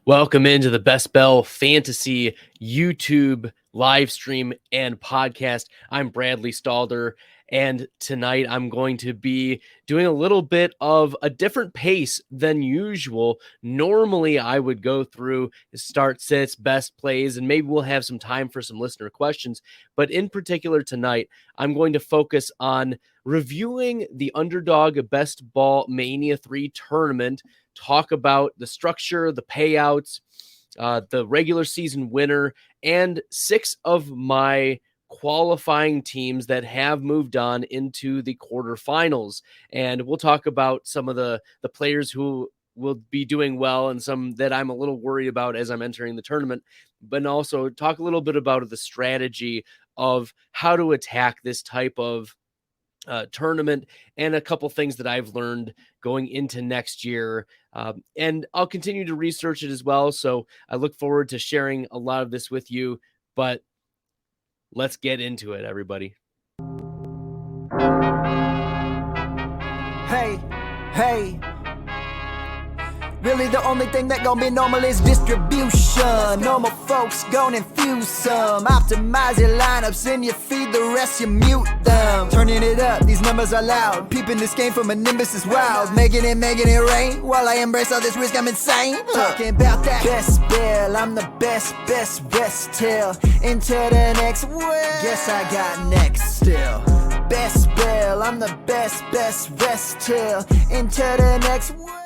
Welcome into the Bestball Fantasy YouTube live stream and podcast. I'm Bradley Stalder, and tonight I'm going to be doing a little bit of a different pace than usual. Normally, I would go through start sits, best plays, and maybe we'll have some time for some listener questions. But in particular tonight, I'm going to focus on reviewing the Underdog Bestball Mania 3 tournament, talk about the structure, the payouts, the regular season winner, and 6 of my qualifying teams that have moved on into the quarterfinals. And we'll talk about some of the players who will be doing well and some that I'm a little worried about as I'm entering the tournament, but also talk a little bit about the strategy of how to attack this type of tournament and a couple things that I've learned going into next year. And I'll continue to research it as well. So I look forward to sharing a lot of this with you, but let's get into it, everybody. Hey. Really the only thing that gon' be normal is distribution. Normal folks gon' infuse some. Optimize your lineups and you feed the rest, you mute them. Turning it up, these numbers are loud. Peeping this game from a nimbus is wild. Making it rain. While I embrace all this risk, I'm insane. Talking about that best bell, I'm the best rest till into the next world. Guess I got next still. Best bell, I'm the best rest till into the next world.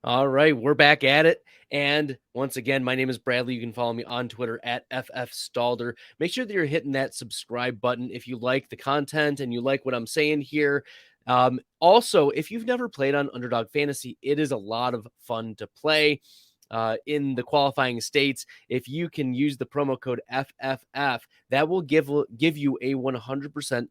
All right, we're back at it. And once again, my name is Bradley. You can follow me on Twitter at FFStalder. Make sure that you're hitting that subscribe button if you like the content and you like what I'm saying here. Also, if you've never played on Underdog Fantasy, it is a lot of fun to play in the qualifying states. If you can use the promo code FFF, that will give you a 100%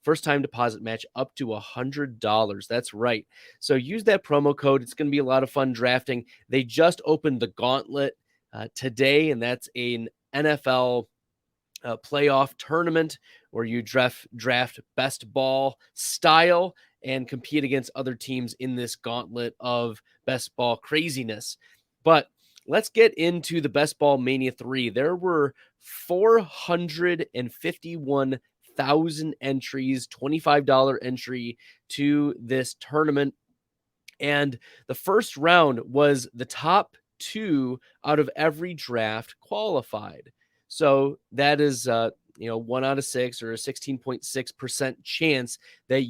first-time deposit match up to $100. That's right. So use that promo code. It's going to be a lot of fun drafting. They just opened the gauntlet today, and that's an NFL playoff tournament where you draft best ball style and compete against other teams in this gauntlet of best ball craziness. But let's get into the Bestball Mania 3. There were 451,000 entries, $25 entry to this tournament. And the first round was the top 2 out of every draft qualified. So that is 1 out of 6, or a 16.6% chance that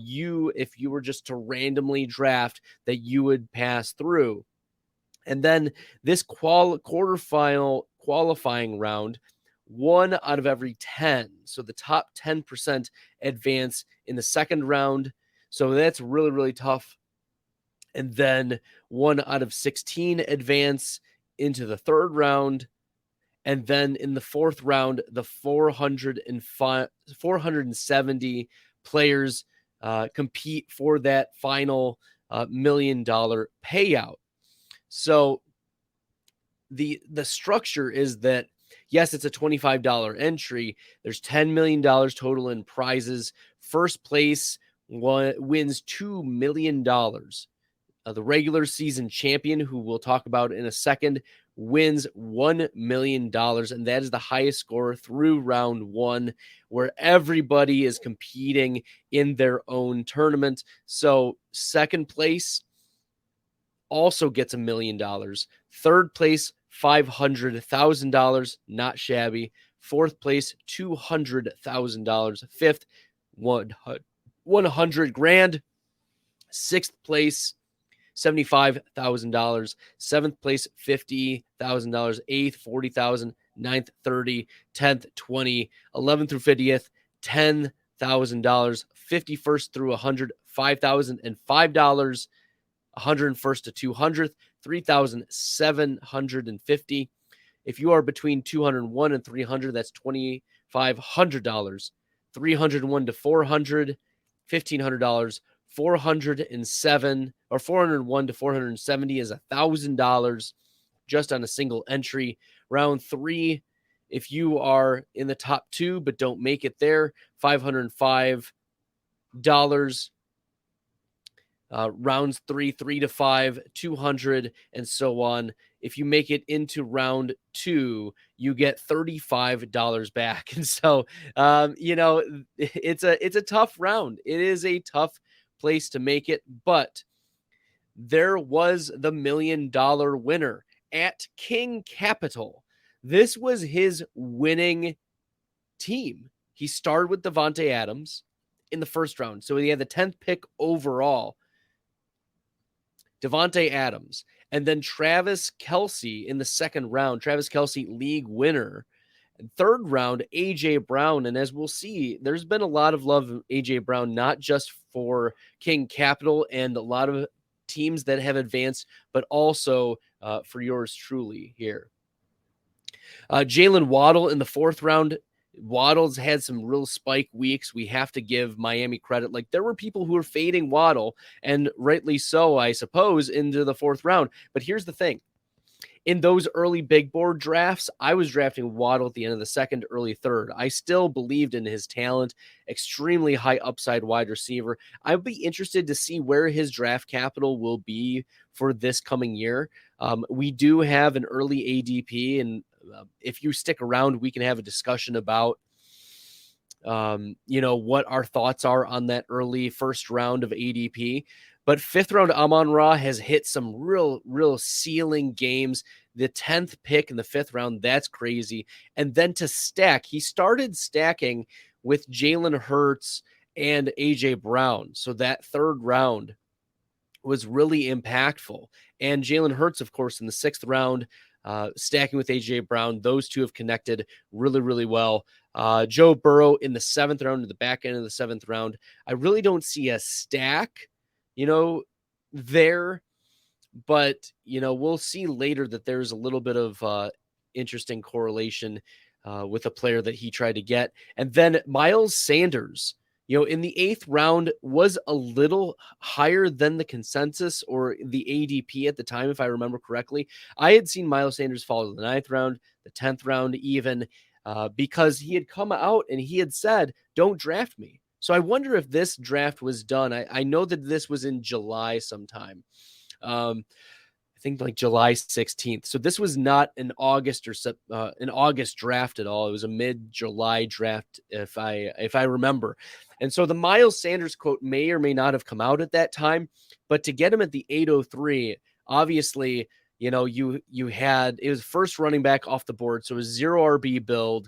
if you were just to randomly draft, that you would pass through. And then this quarterfinal qualifying round, 1 out of every 10. So the top 10% advance in the second round. So that's really, really tough. And then 1 out of 16 advance into the third round. And then in the fourth round, the 470 players compete for that final $1 million payout. So the structure is that, yes, it's a $25 entry. There's $10 million total in prizes. First place wins $2 million. The regular season champion, who we'll talk about in a second, wins $1 million. And that is the highest score through round 1, where everybody is competing in their own tournament. So second place also gets $1 million. Third place, $500,000, not shabby. Fourth place, $200,000. Fifth, $100,000. Sixth place, $75,000. Seventh place, $50,000. Eighth, $40,000. Ninth, $30,000. 10th, $20,000. 11th through 50th, $10,000. 51st through 100th, $5,005. 101st to 200th, $3,750. If you are between 201 and 300, that's $2,500. 301 to 400, $1,500. 401 to 470 is $1,000 just on a single entry. Round 3, if you are in the top 2 but don't make it there, $505. rounds 3 to 5, 200, and so on. If you make it into round 2, you get $35 back. And so, it's a tough round. It is a tough place to make it, but there was the $1 million winner at King Capital. This was his winning team. He started with Davante Adams in the first round. So he had the 10th pick overall. Davante Adams, and then Travis Kelce in the second round. Travis Kelce, league winner. And third round, A.J. Brown. And as we'll see, there's been a lot of love of A.J. Brown, not just for King Capital and a lot of teams that have advanced, but also for yours truly here. Jalen Waddle in the fourth round. Waddle's had some real spike weeks. We have to give Miami credit. Like, there were people who were fading Waddle, and rightly so, I suppose, into the fourth round. But here's the thing. In those early big board drafts, I was drafting Waddle at the end of the second, early third. I still believed in his talent, extremely high upside wide receiver. I'd be interested to see where his draft capital will be for this coming year. We do have an early ADP, and if you stick around, we can have a discussion about what our thoughts are on that early first round of ADP. But fifth round, Amon-Ra has hit some real ceiling games. The 10th pick in the fifth round, that's crazy. And then to stack, he started stacking with Jalen Hurts and A.J. Brown. So that third round was really impactful. And Jalen Hurts, of course, in the sixth round, stacking with A.J. Brown. Those two have connected really well. Joe Burrow in the seventh round, to the back end of the seventh round. I really don't see a stack there, but, we'll see later that there's a little bit of interesting correlation with a player that he tried to get. And then Miles Sanders, in the eighth round was a little higher than the consensus or the ADP at the time, if I remember correctly. I had seen Miles Sanders fall to the ninth round, the 10th round even, because he had come out and he had said, don't draft me. So I wonder if this draft was done. I know that this was in July sometime. I think like July 16th. So this was not an August draft at all. It was a mid-July draft, if I remember. And so the Miles Sanders quote may or may not have come out at that time, but to get him at the 803, obviously, you had, it was first running back off the board. So it was 0 RB build,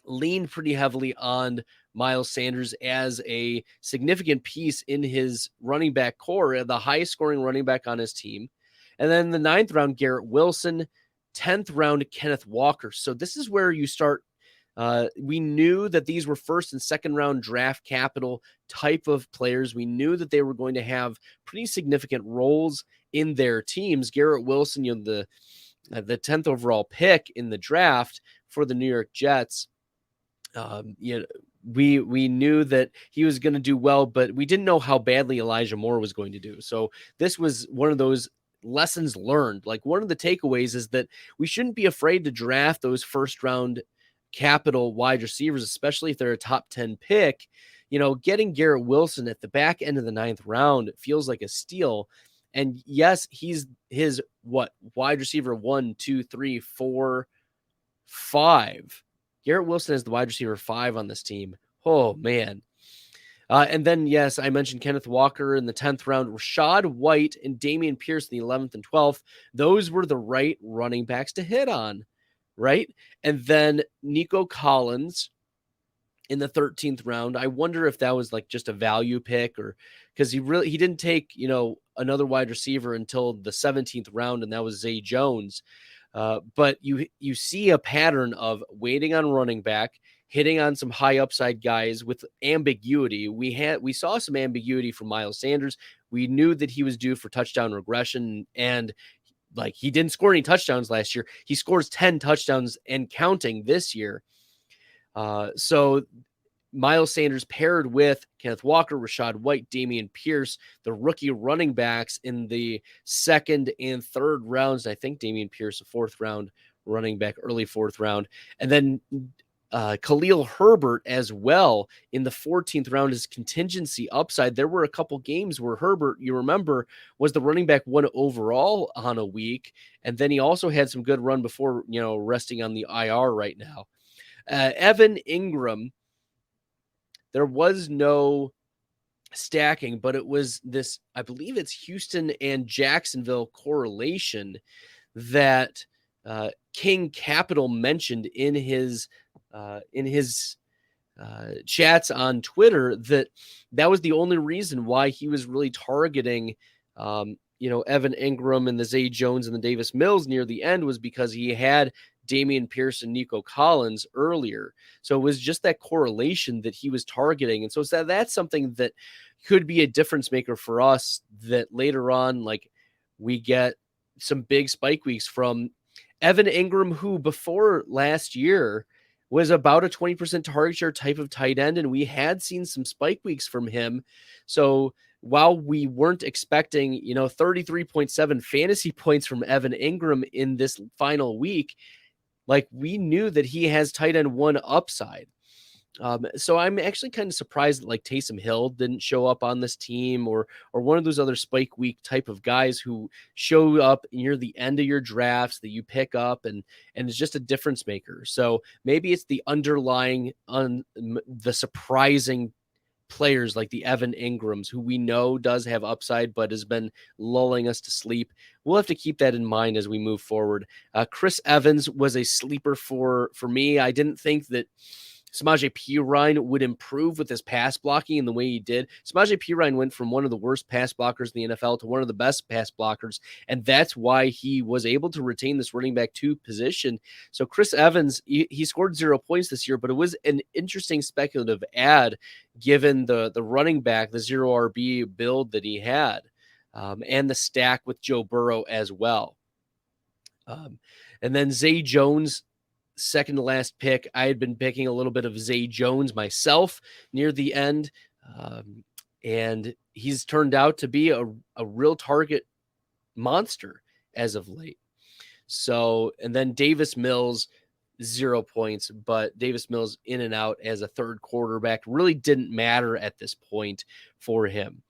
leaned pretty heavily on Miles Sanders as a significant piece in his running back core, the highest scoring running back on his team. And then the ninth round, Garrett Wilson, 10th round, Kenneth Walker. So this is where you start. We knew that these were first and second round draft capital type of players. We knew that they were going to have pretty significant roles in their teams. Garrett Wilson, the 10th overall pick in the draft for the New York Jets. We knew that he was going to do well, but we didn't know how badly Elijah Moore was going to do. So this was one of those lessons learned. Like, one of the takeaways is that we shouldn't be afraid to draft those first round capital wide receivers, especially if they're a top 10 pick. Getting Garrett Wilson at the back end of the ninth round feels like a steal. And yes, he's his wide receiver 1, 2, 3, 4, 5. Garrett Wilson is the wide receiver 5 on this team. Oh, man. And then, yes, I mentioned Kenneth Walker in the 10th round, Rachaad White and Dameon Pierce in the 11th and 12th. Those were the right running backs to hit on, right? And then Nico Collins in the 13th round. I wonder if that was like just a value pick, or because he didn't take, another wide receiver until the 17th round, and that was Zay Jones. But you see a pattern of waiting on running back, hitting on some high upside guys with ambiguity. We saw some ambiguity from Miles Sanders. We knew that he was due for touchdown regression, and like, he didn't score any touchdowns last year. He scores 10 touchdowns and counting this year. So Miles Sanders paired with Kenneth Walker, Rachaad White, Dameon Pierce, the rookie running backs in the second and third rounds. I think Dameon Pierce, a fourth round running back, early fourth round. And then Khalil Herbert as well in the 14th round as contingency upside. There were a couple games where Herbert, you remember, was the running back 1 overall on a week, and then he also had some good run before, resting on the IR right now. Evan Ingram, there was no stacking, but it was this, I believe it's Houston and Jacksonville correlation that King Capital mentioned in his chats on Twitter, that was the only reason why he was really targeting Evan Ingram and the Zay Jones and the Davis Mills near the end, was because he had Damian Pierce and Nico Collins earlier. So it was just that correlation that he was targeting. And so that's something that could be a difference maker for us, that later on, like, we get some big spike weeks from Evan Ingram, who before last year was about a 20% target share type of tight end, and we had seen some spike weeks from him. So while we weren't expecting, 33.7 fantasy points from Evan Ingram in this final week, like, we knew that he has tight end 1 upside. So I'm actually kind of surprised that, like, Taysom Hill didn't show up on this team, or one of those other spike week type of guys who show up near the end of your drafts that you pick up and it's just a difference maker. So maybe it's the underlying the surprising players like the Evan Ingrams, who we know does have upside but has been lulling us to sleep. We'll have to keep that in mind as we move forward. Chris Evans was a sleeper for me. I didn't think that Samaje Perine would improve with his pass blocking in the way he did. Samaje Perine went from one of the worst pass blockers in the NFL to one of the best pass blockers, and that's why he was able to retain this running back 2 position. So Chris Evans, he scored 0 points this year, but it was an interesting speculative ad given the running back, the 0 RB build that he had, and the stack with Joe Burrow as well. And then Zay Jones, second to last pick. I had been picking a little bit of Zay Jones myself near the end, and he's turned out to be a real target monster as of late. So, and then Davis Mills, 0 points, but Davis Mills in and out as a third quarterback really didn't matter at this point for him.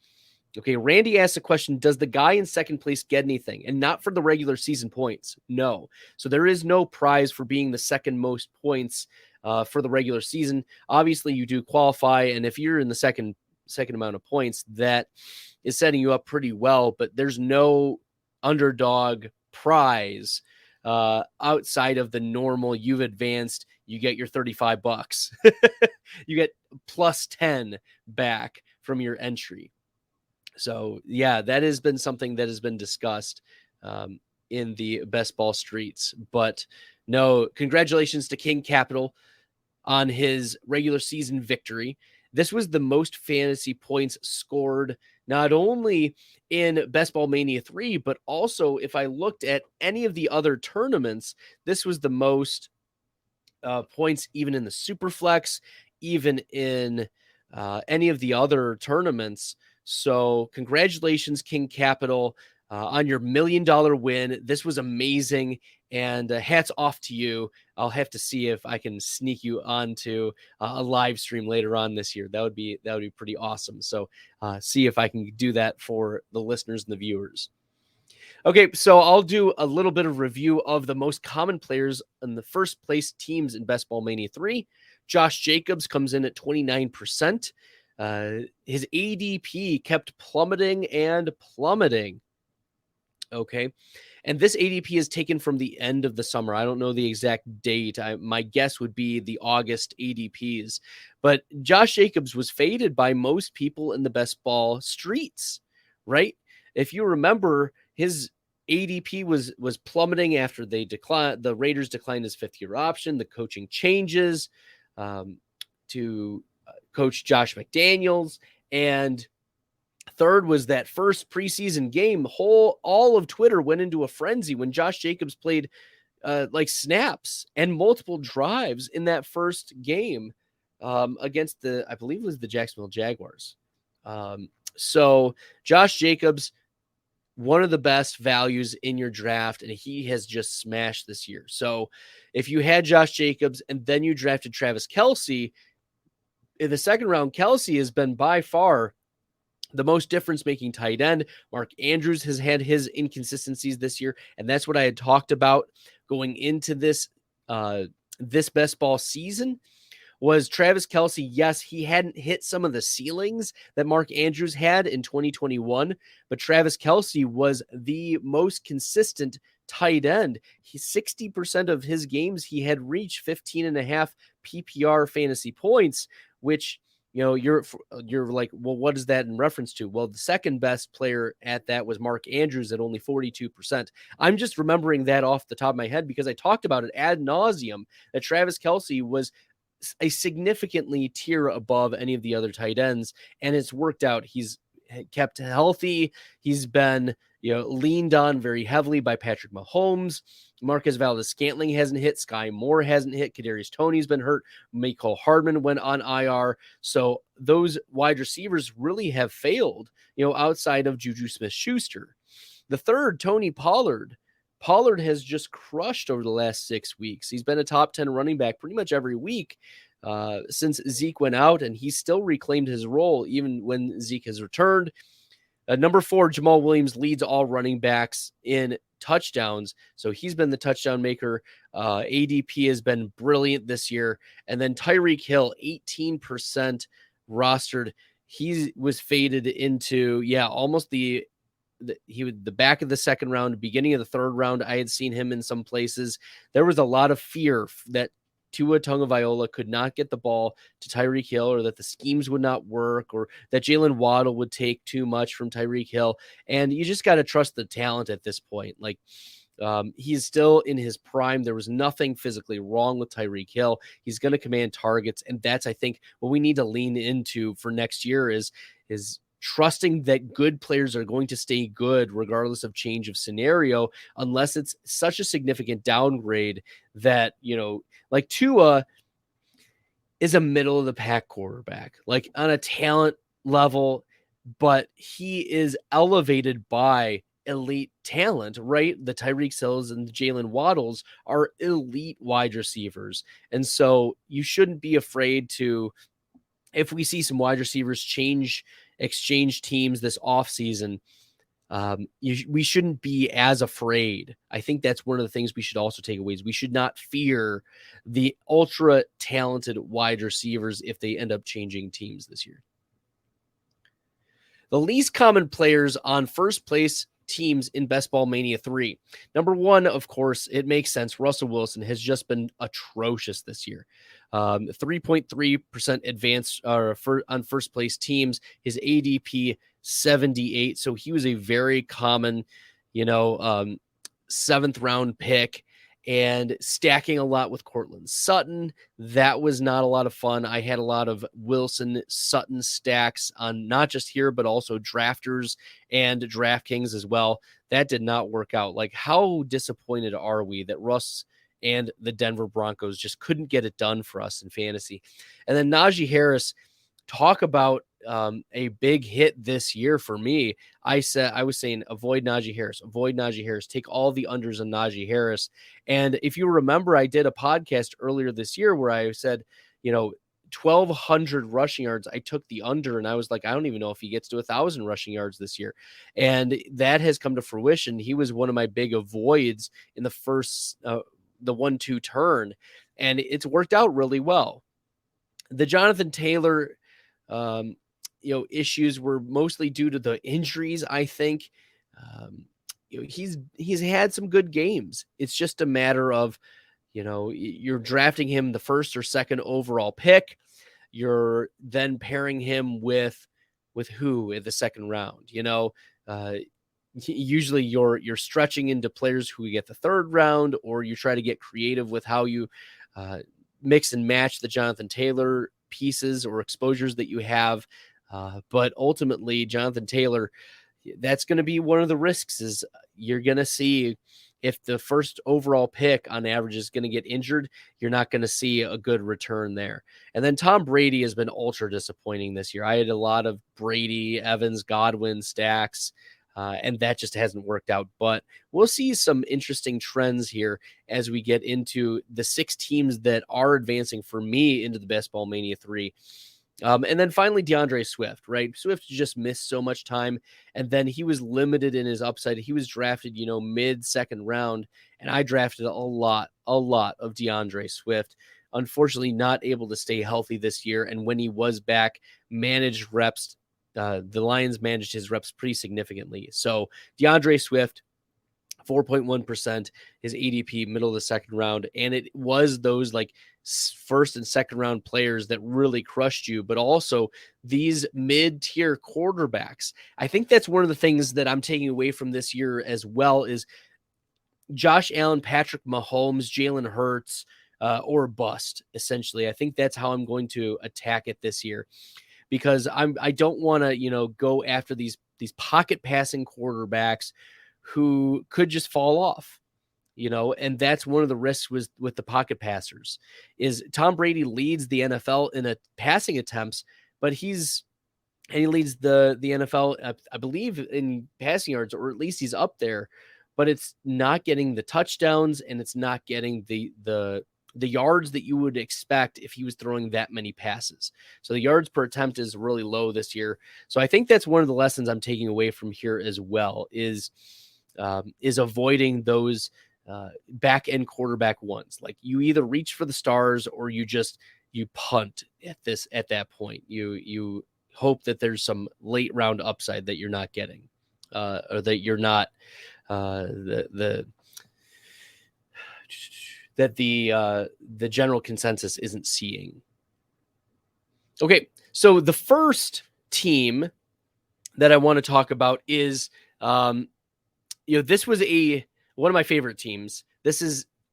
Okay, Randy asked a question, does the guy in second place get anything? And not for the regular season points. No. So there is no prize for being the second most points for the regular season. Obviously, you do qualify, and if you're in the second amount of points, that is setting you up pretty well, but there's no underdog prize outside of the normal. You've advanced, you get your $35. You get plus 10 back from your entry. So, yeah, that has been something that has been discussed in the best ball streets. But no, congratulations to King Capital on his regular season victory. This was the most fantasy points scored, not only in Bestball Mania 3, but also if I looked at any of the other tournaments, this was the most points even in the Superflex, even in any of the other tournaments. So congratulations, King Capital, on your $1 million win. This was amazing, and hats off to you. I'll have to see if I can sneak you onto a live stream later on this year. That would be pretty awesome. So see if I can do that for the listeners and the viewers. Okay, so I'll do a little bit of review of the most common players in the first place teams in Bestball Mania 3. Josh Jacobs comes in at 29%. His ADP kept plummeting and plummeting. Okay. And this ADP is taken from the end of the summer. I don't know the exact date. My guess would be the August ADPs. But Josh Jacobs was faded by most people in the best ball streets, right? If you remember, his ADP was plummeting after the Raiders declined his fifth-year option, the coaching changes to Coach Josh McDaniels, and third was that first preseason game. All of Twitter went into a frenzy when Josh Jacobs played like snaps and multiple drives in that first game against I believe it was the Jacksonville Jaguars. So Josh Jacobs, one of the best values in your draft, and he has just smashed this year. So if you had Josh Jacobs and then you drafted Travis Kelce in the second round, Kelce has been by far the most difference-making tight end. Mark Andrews has had his inconsistencies this year, and that's what I had talked about going into this best ball season. Was Travis Kelce, yes, he hadn't hit some of the ceilings that Mark Andrews had in 2021, but Travis Kelce was the most consistent tight end. 60% of his games, he had reached 15 and a half PPR fantasy points, which, you're like, well, what is that in reference to? Well, the second best player at that was Mark Andrews at only 42%. I'm just remembering that off the top of my head because I talked about it ad nauseum that Travis Kelce was a significantly tier above any of the other tight ends, and it's worked out. He's kept healthy. He's been, leaned on very heavily by Patrick Mahomes. Marquez Valdes-Scantling hasn't hit. Sky Moore hasn't hit. Kadarius Toney's been hurt. Mecole Hardman went on IR. So those wide receivers really have failed, outside of Juju Smith-Schuster. The third, Tony Pollard. Pollard has just crushed over the last 6 weeks. He's been a top 10 running back pretty much every week since Zeke went out, and he's still reclaimed his role even when Zeke has returned. Number 4, Jamal Williams leads all running backs in touchdowns, so he's been the touchdown maker. ADP has been brilliant this year. And then Tyreek Hill, 18% rostered. He was faded into, almost the back of the second round, beginning of the third round. I had seen him in some places. There was a lot of fear that Tua Tagovailoa could not get the ball to Tyreek Hill, or that the schemes would not work, or that Jalen Waddle would take too much from Tyreek Hill. And you just got to trust the talent at this point. Like, he's still in his prime. There was nothing physically wrong with Tyreek Hill. He's going to command targets. And that's, I think, what we need to lean into for next year is trusting that good players are going to stay good regardless of change of scenario, unless it's such a significant downgrade that, like Tua is a middle of the pack quarterback, like on a talent level, but he is elevated by elite talent, right? The Tyreek Hills and the Jalen Waddles are elite wide receivers. And so you shouldn't be afraid to, if we see some wide receivers exchange teams this offseason, we shouldn't be as afraid. I think that's one of the things we should also take away is we should not fear the ultra talented wide receivers if they end up changing teams this year. The least common players on first place teams in Bestball Mania 3. Number 1, of course, it makes sense. Russell Wilson has just been atrocious this year. 3.3% advance on first place teams. His ADP 78. So he was a very common, 7th round pick, and stacking a lot with Cortland Sutton. That was not a lot of fun. I had a lot of Wilson Sutton stacks on not just here, but also Drafters and DraftKings as well. That did not work out. Like, how disappointed are we that Russ and the Denver Broncos just couldn't get it done for us in fantasy? And then Najee Harris, talk about a big hit this year for me. I was saying avoid Najee Harris, take all the unders on Najee Harris. And if you remember, I did a podcast earlier this year where I said, 1,200 rushing yards. I took the under, and I was like, I don't even know if he gets to 1,000 rushing yards this year. And that has come to fruition. He was one of my big avoids in the first, the 1-2 turn, and it's worked out really well. The Jonathan Taylor, issues were mostly due to the injuries. I think, he's had some good games. It's just a matter of, you're drafting him the first or second overall pick. You're then pairing him with who in the second round, usually you're stretching into players who get the third round, or you try to get creative with how you, mix and match the Jonathan Taylor pieces or exposures that you have. But ultimately, Jonathan Taylor, that's going to be one of the risks, is you're going to see if the first overall pick on average is going to get injured, you're not going to see a good return there. And then Tom Brady has been ultra disappointing this year. I had a lot of Brady, Evans, Godwin stacks. And that just hasn't worked out. But we'll see some interesting trends here as we get into the 6 teams that are advancing for me into the Bestball Mania 3. And then finally, DeAndre Swift, right? Swift just missed so much time, and then he was limited in his upside. He was drafted, mid-second round, and I drafted a lot of DeAndre Swift. Unfortunately, not able to stay healthy this year, and when he was back, managed reps. The Lions managed his reps pretty significantly. So DeAndre Swift, 4.1%, his ADP, middle of the second round. And it was those like first and second round players that really crushed you, but also these mid-tier quarterbacks. I think that's one of the things that I'm taking away from this year as well is Josh Allen, Patrick Mahomes, Jalen Hurts, or bust, essentially. I think that's how I'm going to attack it this year, because I don't want to, go after these pocket passing quarterbacks who could just fall off, and that's one of the risks with the pocket passers is Tom Brady leads the NFL in a passing attempts, but he leads the NFL, I believe, in passing yards, or at least he's up there, but it's not getting the touchdowns and it's not getting the yards that you would expect if he was throwing that many passes. So the yards per attempt is really low this year. So I think that's one of the lessons I'm taking away from here as well is avoiding those back end quarterback ones. Like you either reach for the stars or you punt at that point. You hope that there's some late round upside that you're not getting, or that you're not that the general consensus isn't seeing. Okay, so the first team that I want to talk about is, this was one of my favorite teams.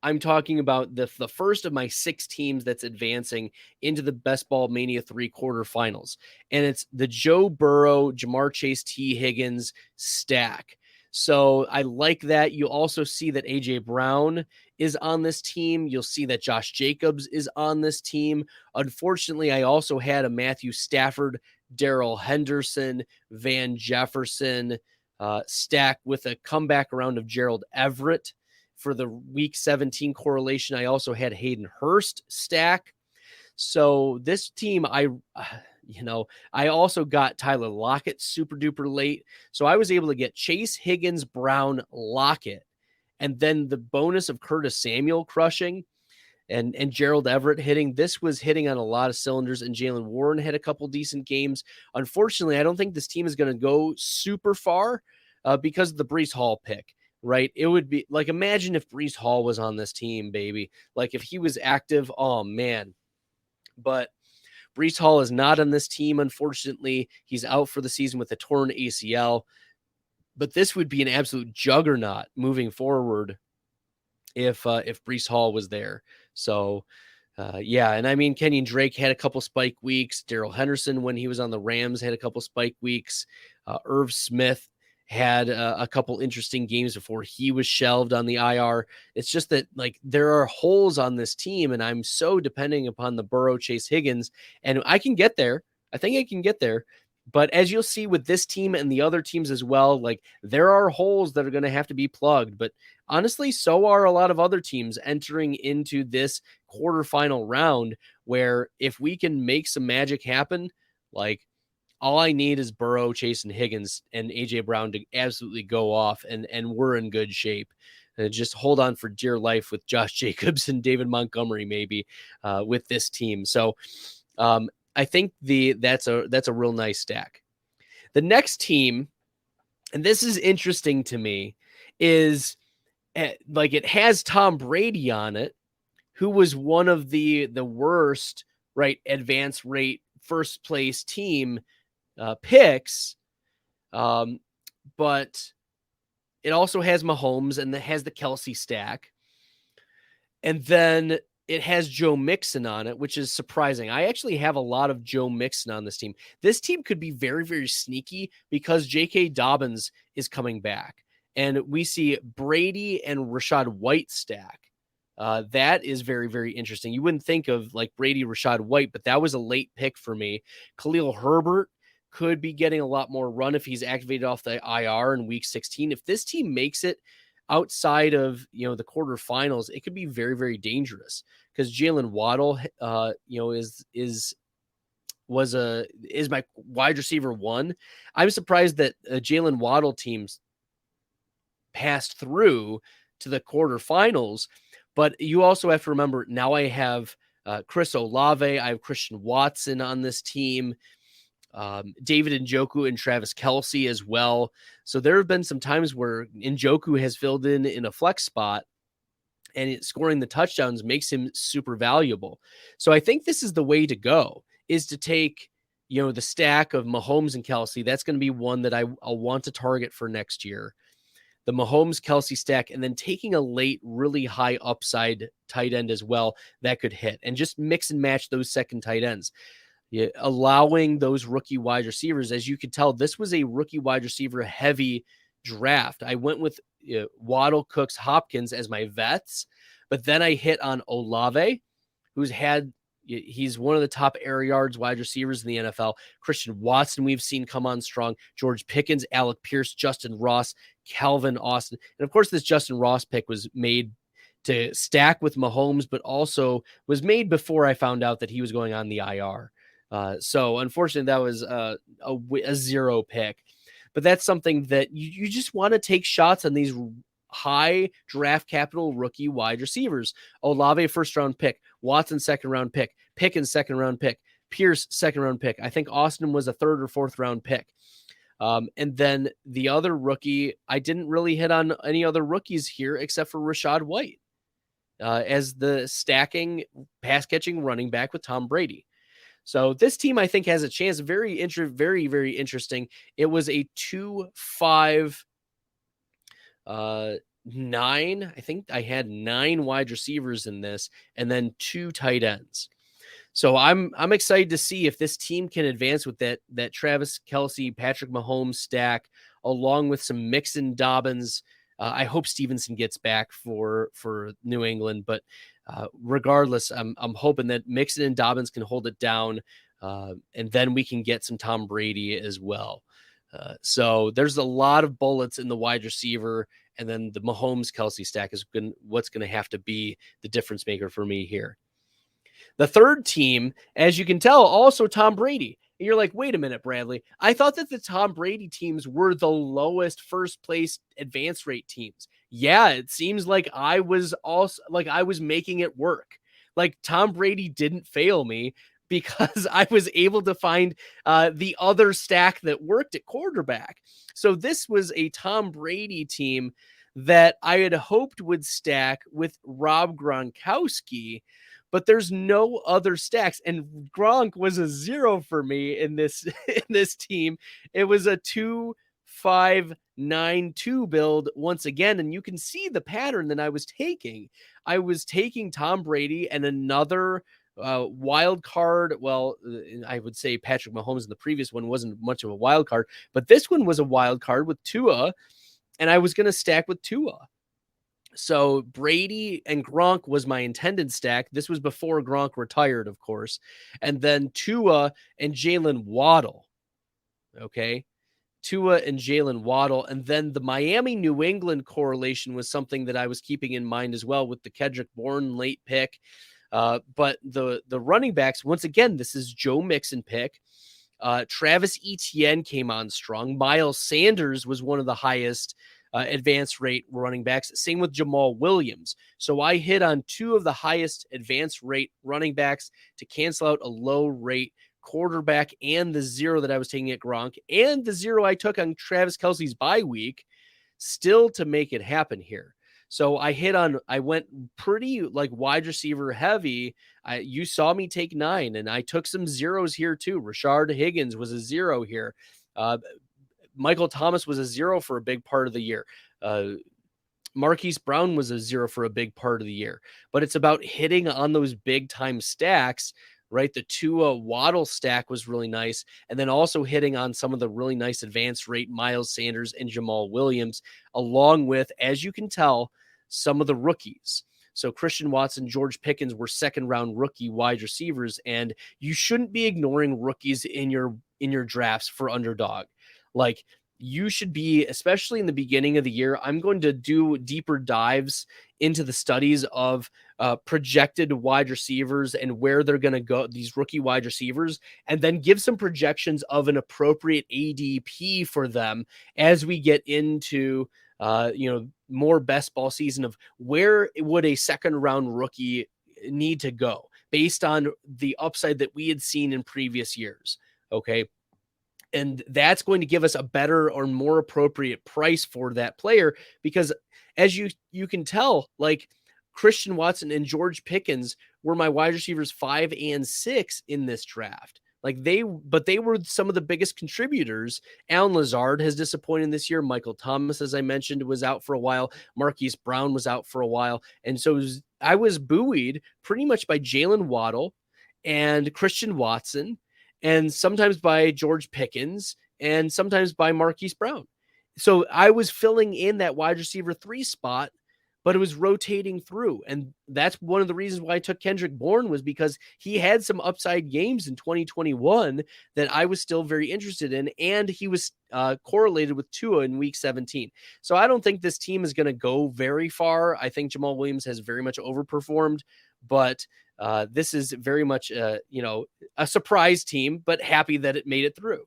I'm talking about the first of my 6 teams that's advancing into the Bestball Mania 3 quarterfinals, and it's the Joe Burrow, Jamar Chase, T. Higgins stack. So I like that. You also see that A.J. Brown is on this team. You'll see that Josh Jacobs is on this team. Unfortunately, I also had a Matthew Stafford, Darrell Henderson, Van Jefferson stack with a comeback round of Gerald Everett. For the week 17 correlation, I also had Hayden Hurst stack. So this team, I also got Tyler Lockett super duper late. So I was able to get Chase, Higgins, Brown, Lockett, and then the bonus of Curtis Samuel crushing and Gerald Everett hitting. This was hitting on a lot of cylinders, and Jalen Warren had a couple decent games. Unfortunately, I don't think this team is going to go super far because of the Breece Hall pick. Right. It would be like, imagine if Breece Hall was on this team, baby. Like if he was active, oh man. But Breece Hall is not on this team, unfortunately. He's out for the season with a torn ACL. But this would be an absolute juggernaut moving forward if Breece Hall was there. So, and I mean, Kenyon Drake had a couple spike weeks. Darrell Henderson, when he was on the Rams, had a couple spike weeks. Irv Smith had a couple interesting games before he was shelved on the IR. It's just that like there are holes on this team, and I'm so depending upon the Burrow, Chase, Higgins, and I can get there. I think I can get there. But as you'll see with this team and the other teams as well, like there are holes that are going to have to be plugged. But honestly, so are a lot of other teams entering into this quarterfinal round, where if we can make some magic happen, like all I need is Burrow, Chase, and Higgins and A.J. Brown to absolutely go off, and we're in good shape. Just hold on for dear life with Josh Jacobs and David Montgomery maybe with this team. So I think that's a real nice stack. The next team, and this is interesting to me, is like it has Tom Brady on it, who was one of the worst, right, advance rate first place team picks, but it also has Mahomes and it has the Kelsey stack, and then it has Joe Mixon on it, which is surprising. I actually have a lot of Joe Mixon on this team. This team could be very, very sneaky because J.K. Dobbins is coming back, and we see Brady and Rachaad White stack. That is very, very interesting. You wouldn't think of like Brady, Rachaad White, but that was a late pick for me. Khalil Herbert could be getting a lot more run if he's activated off the IR in week 16. If this team makes it outside of, the quarterfinals, it could be very, very dangerous because Jalen Waddle, is my wide receiver one. I'm surprised that Jalen Waddle teams passed through to the quarterfinals, but you also have to remember now I have Chris Olave, I have Christian Watson on this team, David Njoku and Travis Kelce as well. So there have been some times where Njoku has filled in a flex spot, and scoring the touchdowns makes him super valuable. So I think this is the way to go, is to take, the stack of Mahomes and Kelce. That's going to be one that I'll want to target for next year. The Mahomes Kelce stack, and then taking a late, really high upside tight end as well that could hit, and just mix and match those second tight ends. Allowing those rookie wide receivers. As you could tell, this was a rookie wide receiver heavy draft. I went with Waddle, Cooks, Hopkins as my vets, but then I hit on Olave, he's one of the top air yards wide receivers in the NFL. Christian Watson, we've seen come on strong. George Pickens, Alec Pierce, Justin Ross, Calvin Austin. And of course, this Justin Ross pick was made to stack with Mahomes, but also was made before I found out that he was going on the IR. So unfortunately, that was a zero pick. But that's something that you just want to take shots on these high draft capital rookie wide receivers. Olave, first round pick. Watson, second round pick. Pickens, second round pick. Pierce, second round pick. I think Austin was a third or fourth round pick. And then the other rookie, I didn't really hit on any other rookies here except for Rachaad White as the stacking pass catching running back with Tom Brady. So this team, I think, has a chance. Very, very interesting. It was a 2-5-9. I think I had 9 wide receivers in this, and then 2 tight ends. So I'm excited to see if this team can advance with that Travis Kelce, Patrick Mahomes stack, along with some Mixon, Dobbins. I hope Stevenson gets back for New England, but regardless, I'm hoping that Mixon and Dobbins can hold it down, and then we can get some Tom Brady as well. So there's a lot of bullets in the wide receiver, and then the Mahomes Kelce stack is what's going to have to be the difference maker for me here. The third team, as you can tell, also Tom Brady. And you're like, wait a minute, Bradley. I thought that the Tom Brady teams were the lowest first place advance rate teams. Yeah, it seems like I was making it work. Like Tom Brady didn't fail me because I was able to find the other stack that worked at quarterback. So this was a Tom Brady team that I had hoped would stack with Rob Gronkowski, but there's no other stacks. And Gronk was a 0 for me in this team. It was a 2-5-9-2 build once again. And you can see the pattern that I was taking. I was taking Tom Brady and another wild card. Well, I would say Patrick Mahomes in the previous one wasn't much of a wild card, but this one was a wild card with Tua, and I was going to stack with Tua. So Brady and Gronk was my intended stack. This was before Gronk retired, of course. And then Tua and Jalen Waddle. Okay. Tua and Jalen Waddle. And then the Miami-New England correlation was something that I was keeping in mind as well with the Kendrick Bourne late pick. But the running backs, once again, this is Joe Mixon pick. Travis Etienne came on strong. Miles Sanders was one of the highest advance rate running backs. Same with Jamal Williams. So I hit on 2 of the highest advance rate running backs to cancel out a low rate quarterback and the 0 that I was taking at Gronk and the 0 I took on Travis Kelce's bye week, still to make it happen here. So I went pretty like wide receiver heavy. You saw me take 9, and I took some zeros here too. Rashard Higgins was a 0 here. Michael Thomas was a 0 for a big part of the year. Marquise Brown was a 0 for a big part of the year. But it's about hitting on those big time stacks, right? The Tua Waddle stack was really nice. And then also hitting on some of the really nice advanced rate Miles Sanders and Jamal Williams, along with, as you can tell, some of the rookies. So Christian Watson, George Pickens were second round rookie wide receivers, and you shouldn't be ignoring rookies in your in your drafts for Underdog. Like, you should be, especially in the beginning of the year, I'm going to do deeper dives into the studies of projected wide receivers and where they're going to go, these rookie wide receivers, and then give some projections of an appropriate ADP for them as we get into more best ball season, of where would a second round rookie need to go based on the upside that we had seen in previous years. Okay. And that's going to give us a better or more appropriate price for that player, because as you can tell, like, Christian Watson and George Pickens were my wide receivers 5 and 6 in this draft. Like, they were some of the biggest contributors. Allen Lazard has disappointed this year. Michael Thomas, as I mentioned, was out for a while. Marquise Brown was out for a while. And so I was buoyed pretty much by Jalen Waddle and Christian Watson, and sometimes by George Pickens, and sometimes by Marquise Brown. So I was filling in that wide receiver 3 spot, but it was rotating through. And that's one of the reasons why I took Kendrick Bourne, was because he had some upside games in 2021 that I was still very interested in. And he was correlated with Tua in week 17. So I don't think this team is going to go very far. I think Jamal Williams has very much overperformed, but this is very much, a surprise team, but happy that it made it through.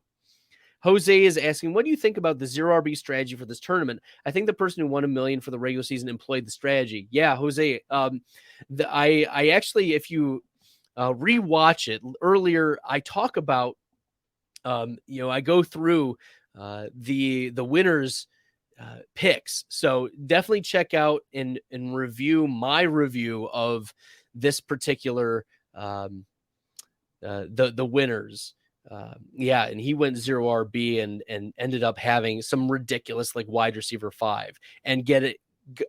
Jose is asking, what do you think about the zero RB strategy for this tournament? I think the person who won $1 million for the regular season employed the strategy. Yeah, Jose. I actually, if you rewatch it earlier, I talk about, I go through the winners picks. So definitely check out and review my review of this particular the winners. And he went 0 RB and ended up having some ridiculous, like, wide receiver 5, and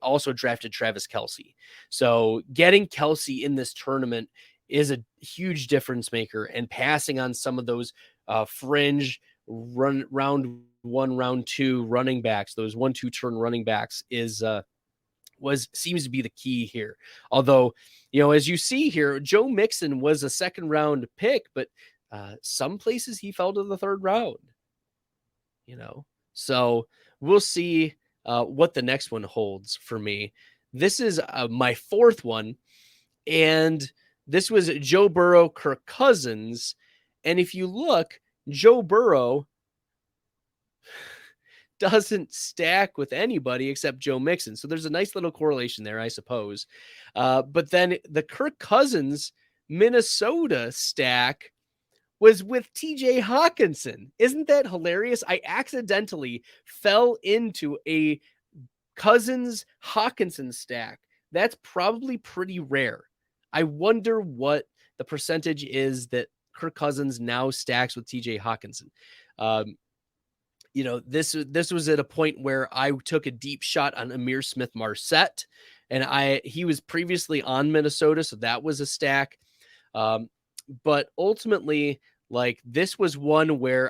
also drafted Travis Kelce. So getting Kelce in this tournament is a huge difference maker, and passing on some of those fringe round 1, round 2 running backs, those 1-2 turn running backs, seems to be the key here. Although, as you see here, Joe Mixon was a second round pick, but some places he fell to the third round, so we'll see what the next one holds for me. This is my fourth one, and this was Joe Burrow, Kirk Cousins. And if you look, Joe Burrow doesn't stack with anybody except Joe Mixon. So there's a nice little correlation there, I suppose. But then the Kirk Cousins Minnesota stack was with TJ Hawkinson. Isn't that hilarious? I accidentally fell into a Cousins Hawkinson stack. That's probably pretty rare. I wonder what the percentage is that Kirk Cousins now stacks with TJ Hawkinson. This was at a point where I took a deep shot on Amir Smith-Marset, and he was previously on Minnesota, so that was a stack. But ultimately, like, this was one where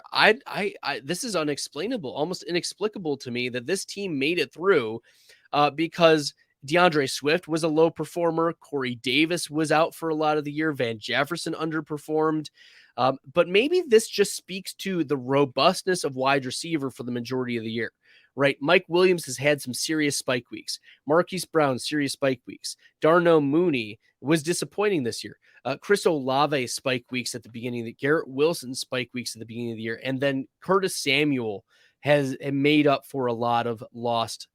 this is unexplainable, almost inexplicable to me, that this team made it through, because DeAndre Swift was a low performer. Corey Davis was out for a lot of the year. Van Jefferson underperformed. But maybe this just speaks to the robustness of wide receiver for the majority of the year, right? Mike Williams has had some serious spike weeks. Marquise Brown, serious spike weeks. Darnell Mooney was disappointing this year. Chris Olave spike weeks at the beginning of the year. Garrett Wilson spike weeks at the beginning of the year. And then Curtis Samuel has made up for a lot of lost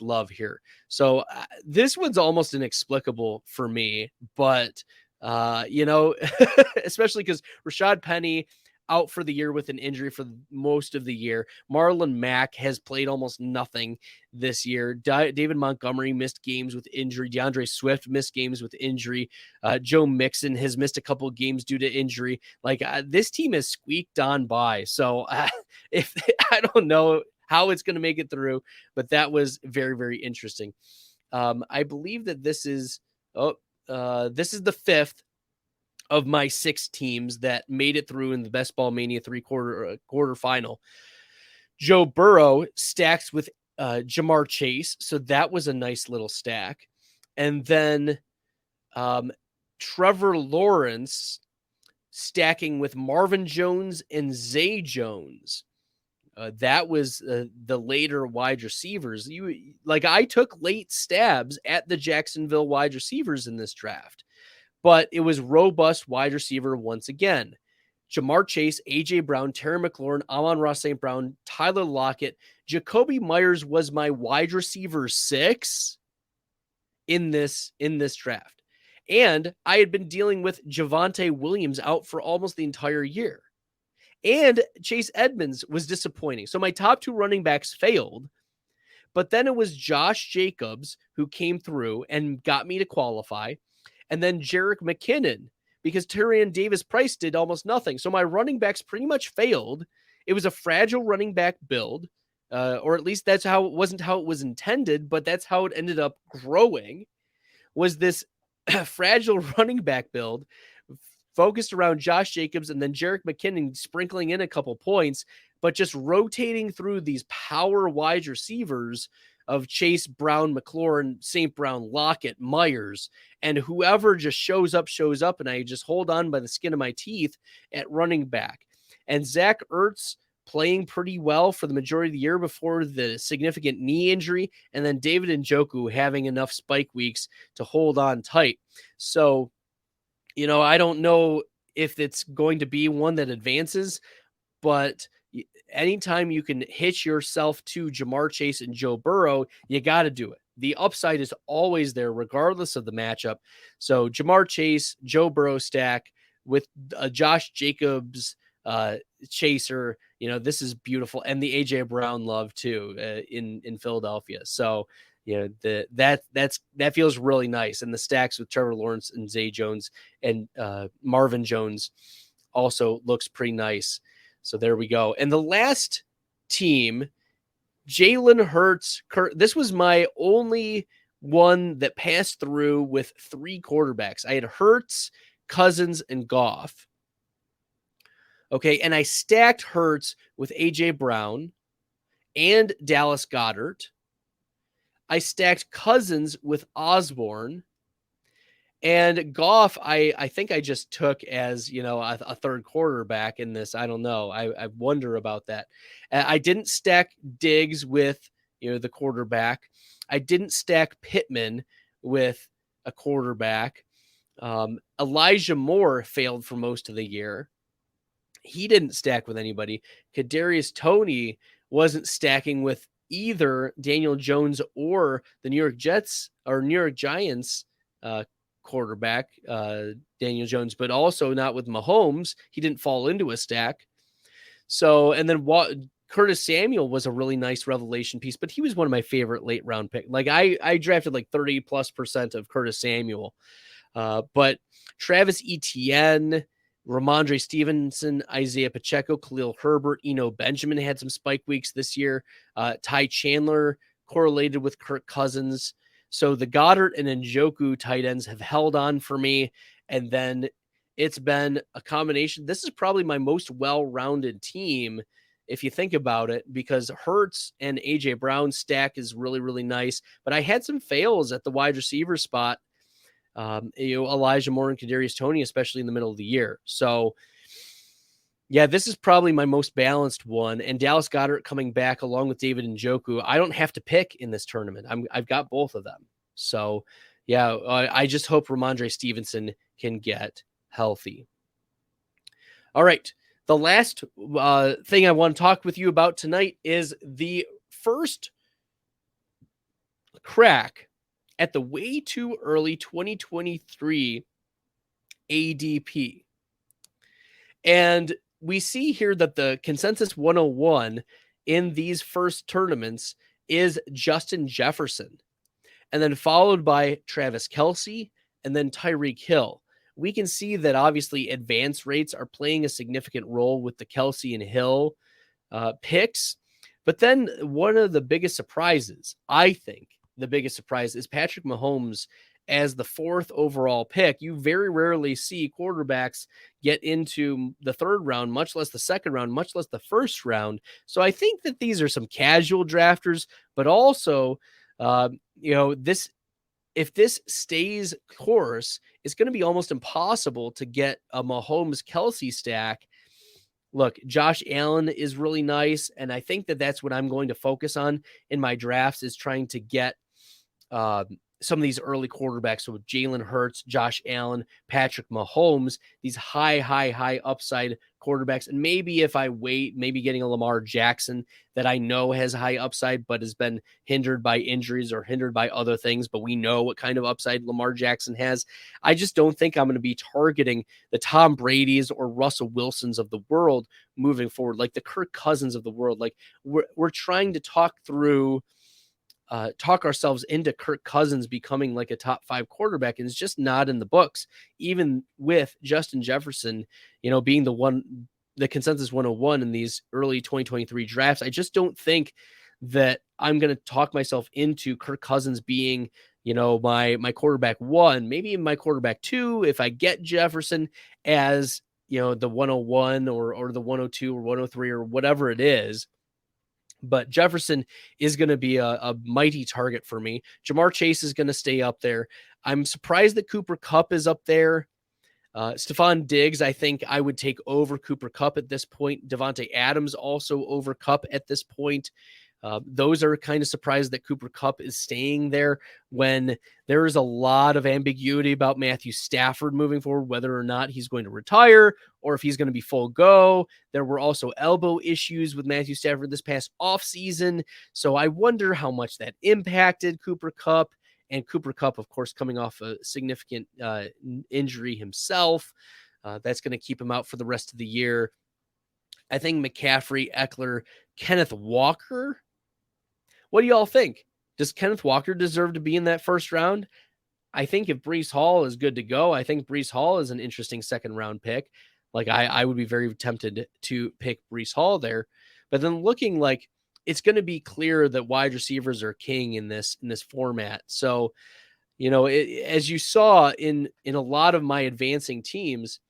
love here. So this one's almost inexplicable for me, but especially because Rashad Penny out for the year with an injury for most of the year. Marlon Mack has played almost nothing this year. David Montgomery missed games with injury. DeAndre Swift missed games with injury. Joe Mixon has missed a couple of games due to injury. Like, this team has squeaked on by. So if I don't know how it's going to make it through, but that was very, very interesting. I believe that this is the fifth of my 6 teams that made it through in the Bestball Mania quarter final. Joe Burrow stacks with Jamar Chase, so that was a nice little stack. And then Trevor Lawrence stacking with Marvin Jones and Zay Jones. That was the later wide receivers. I took late stabs at the Jacksonville wide receivers in this draft, but it was robust wide receiver once again. Jamar Chase, A.J. Brown, Terry McLaurin, Amon-Ra St. Brown, Tyler Lockett. Jacoby Myers was my wide receiver 6 in this draft. And I had been dealing with Javonte Williams out for almost the entire year. And Chase Edmonds was disappointing. So my top 2 running backs failed. But then it was Josh Jacobs who came through and got me to qualify. And then Jerick McKinnon, because Tyrion Davis-Price did almost nothing. So my running backs pretty much failed. It was a fragile running back build, or at least that's how it wasn't how it was intended, but that's how it ended up growing, was this fragile running back build focused around Josh Jacobs and then Jerick McKinnon sprinkling in a couple points, but just rotating through these power wide receivers of Chase, Brown, McLaurin, St. Brown, Lockett, Myers, and whoever just shows up, and I just hold on by the skin of my teeth at running back. And Zach Ertz playing pretty well for the majority of the year before the significant knee injury, and then David Njoku having enough spike weeks to hold on tight. So, I don't know if it's going to be one that advances, but anytime you can hitch yourself to Jamar Chase and Joe Burrow, you got to do it. The upside is always there, regardless of the matchup. So Jamar Chase, Joe Burrow stack with Josh Jacobs chaser, this is beautiful. And the AJ Brown love too in Philadelphia. So, that feels really nice. And the stacks with Trevor Lawrence and Zay Jones and Marvin Jones also looks pretty nice. So there we go. And the last team, Jalen Hurts. This was my only one that passed through with 3 quarterbacks. I had Hurts, Cousins, and Goff. Okay, and I stacked Hurts with A.J. Brown and Dallas Goedert. I stacked Cousins with Osborne. And Goff, I think I just took as, a third quarterback in this. I don't know. I wonder about that. I didn't stack Diggs with, the quarterback. I didn't stack Pittman with a quarterback. Elijah Moore failed for most of the year. He didn't stack with anybody. Kadarius Toney wasn't stacking with either Daniel Jones or the New York Jets or New York Giants quarterback, Daniel Jones, but also not with Mahomes. He didn't fall into a stack. So, and then Curtis Samuel was a really nice revelation piece, but he was one of my favorite late round picks. Like I drafted like 30+% of Curtis Samuel. But Travis Etienne, Ramondre Stevenson, Isaiah Pacheco, Khalil Herbert, Eno Benjamin had some spike weeks this year. Ty Chandler correlated with Kirk Cousins. So the Goddard and Njoku tight ends have held on for me. And then it's been a combination. This is probably my most well-rounded team, if you think about it, because Hurts and A.J. Brown stack is really, really nice. But I had some fails at the wide receiver spot. Elijah Moore and Kadarius Toney, especially in the middle of the year. So, yeah, this is probably my most balanced one. And Dallas Goedert coming back along with David Njoku. I don't have to pick in this tournament. I've got both of them. So, yeah, I just hope Ramondre Stevenson can get healthy. All right. The last thing I want to talk with you about tonight is the first crack at the way too early 2023 ADP. And we see here that the consensus 101 in these first tournaments is Justin Jefferson, and then followed by Travis Kelce and then Tyreek Hill. We can see that obviously advance rates are playing a significant role with the Kelce and Hill picks. But then one of the biggest surprises, I think, the biggest surprise is Patrick Mahomes as the 4th overall pick. You very rarely see quarterbacks get into the 3rd round, much less the 2nd round, much less the 1st round. So I think that these are some casual drafters, but also, this if this stays course, it's going to be almost impossible to get a Mahomes Kelsey stack. Look, Josh Allen is really nice, and I think that that's what I'm going to focus on in my drafts, is trying to get some of these early quarterbacks. So Jalen Hurts, Josh Allen, Patrick Mahomes, these high upside quarterbacks. And maybe if I wait, maybe getting a Lamar Jackson that I know has high upside, but has been hindered by injuries or hindered by other things. But we know what kind of upside Lamar Jackson has. I just don't think I'm going to be targeting the Tom Brady's or Russell Wilsons of the world moving forward, like the Kirk Cousins of the world. Like we're trying to talk ourselves into Kirk Cousins becoming like a top 5 quarterback, and it's just not in the books, even with Justin Jefferson, being the consensus 101 in these early 2023 drafts. I just don't think that I'm going to talk myself into Kirk Cousins being, my quarterback 1, maybe my quarterback 2, if I get Jefferson as, the 101 or the 102 or 103 or whatever it is. But Jefferson is going to be a mighty target for me. Jamar Chase is going to stay up there. I'm surprised that Cooper Kupp is up there. Stephon Diggs, I think I would take over Cooper Kupp at this point. Devontae Adams also over Kupp at this point. Those are kind of surprised that Cooper Kupp is staying there when there is a lot of ambiguity about Matthew Stafford moving forward, whether or not he's going to retire or if he's going to be full go. There were also elbow issues with Matthew Stafford this past offseason. So I wonder how much that impacted Cooper Kupp. And Cooper Kupp, of course, coming off a significant injury himself. That's going to keep him out for the rest of the year. I think McCaffrey, Eckler, Kenneth Walker. What do y'all think? Does Kenneth Walker deserve to be in that first round? I think if Breece Hall is good to go, I think Breece Hall is an interesting second round pick. Like I would be very tempted to pick Breece Hall there. But then looking like it's going to be clear that wide receivers are king in this format. So, as you saw in a lot of my advancing teams,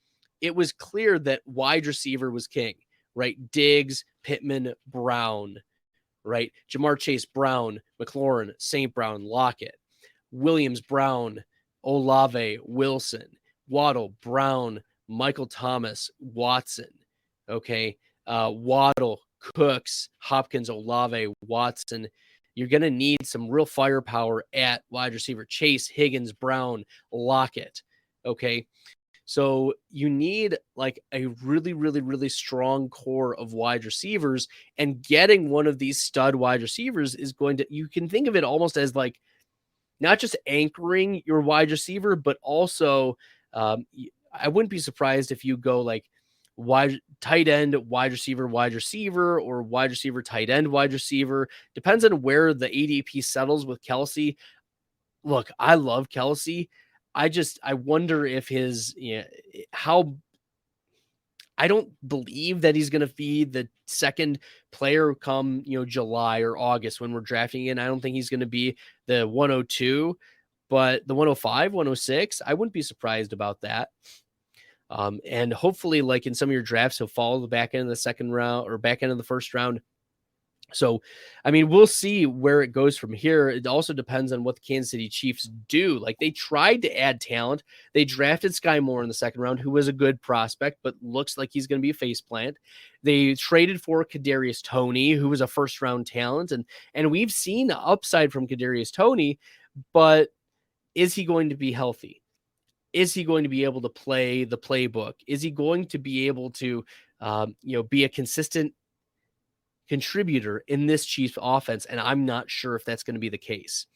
it was clear that wide receiver was king, right? Diggs, Pittman, Brown, right? Jamar Chase, Brown, McLaurin, St. Brown, Lockett, Williams, Brown, Olave, Wilson, Waddle, Brown, Michael Thomas, Watson, okay? Waddle, Cooks, Hopkins, Olave, Watson. You're going to need some real firepower at wide receiver. Chase, Higgins, Brown, Lockett, okay? So you need like a really strong core of wide receivers, and getting one of these stud wide receivers is you can think of it almost as like not just anchoring your wide receiver, but also I wouldn't be surprised if you go like tight end, wide receiver, or wide receiver, tight end, wide receiver. Depends on where the ADP settles with Kelsey. Look, I love Kelsey. I wonder if I don't believe that he's going to be the second player come, July or August when we're drafting in. I don't think he's going to be the 102, but the 105, 106, I wouldn't be surprised about that. And hopefully, like in some of your drafts, he'll fall the back end of the second round or back end of the first round. So, I mean, we'll see where it goes from here. It also depends on what the Kansas City Chiefs do. Like, they tried to add talent. They drafted Sky Moore in the second round, who was a good prospect, but looks like he's going to be a faceplant. They traded for Kadarius Toney, who was a first-round talent, and we've seen upside from Kadarius Toney, but is he going to be healthy? Is he going to be able to play the playbook? Is he going to be able to, be a consistent contributor in this Chiefs offense? And I'm not sure if that's going to be the case.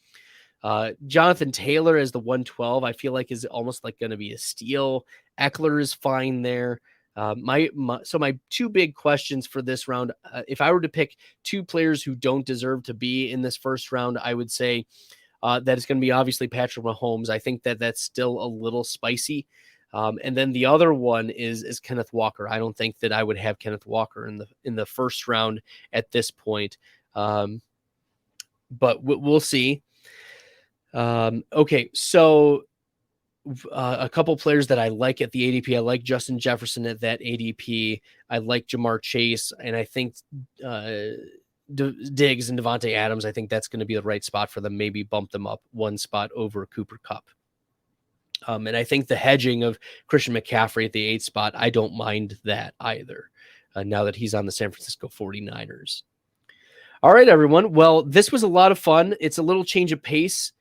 Jonathan Taylor as the 112, I feel like is almost like going to be a steal. Eckler is fine there. So my two big questions for this round, if I were to pick two players who don't deserve to be in this first round, I would say that it's going to be obviously Patrick Mahomes. I think that that's still a little spicy. And then the other one is Kenneth Walker. I don't think that I would have Kenneth Walker in the first round at this point. But we'll see. Okay, so a couple players that I like at the ADP. I like Justin Jefferson at that ADP. I like Jamar Chase, and I think Diggs and Devontae Adams, I think that's going to be the right spot for them. Maybe bump them up one spot over Cooper Kupp. And I think the hedging of Christian McCaffrey at the 8th spot, I don't mind that either, now that he's on the San Francisco 49ers. All right, everyone. Well, this was a lot of fun. It's a little change of pace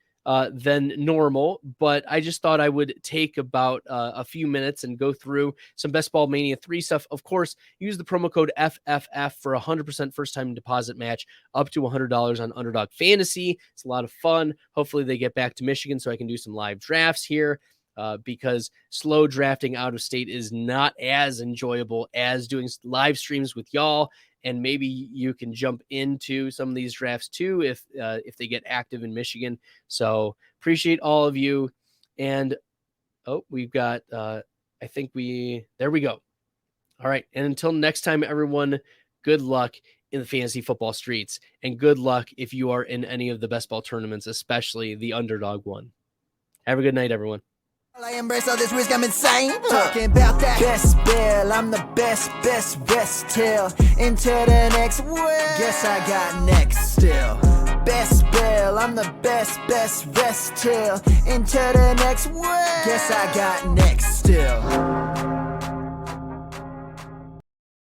than normal, but I just thought I would take about a few minutes and go through some Bestball Mania 3 stuff. Of course, use the promo code FFF for 100% first-time deposit match up to $100 on Underdog Fantasy. It's a lot of fun. Hopefully they get back to Michigan so I can do some live drafts here. Because slow drafting out of state is not as enjoyable as doing live streams with y'all. And maybe you can jump into some of these drafts too if they get active in Michigan. So appreciate all of you. And we've got there we go. All right. And until next time, everyone, good luck in the fantasy football streets, and good luck if you are in any of the best ball tournaments, especially the Underdog one. Have a good night, everyone. I embrace all this risk, I'm insane. Talking about that best bill, I'm the best till into the next world. Guess I got next still. Best bill, I'm the best till into the next world. Guess I got next still.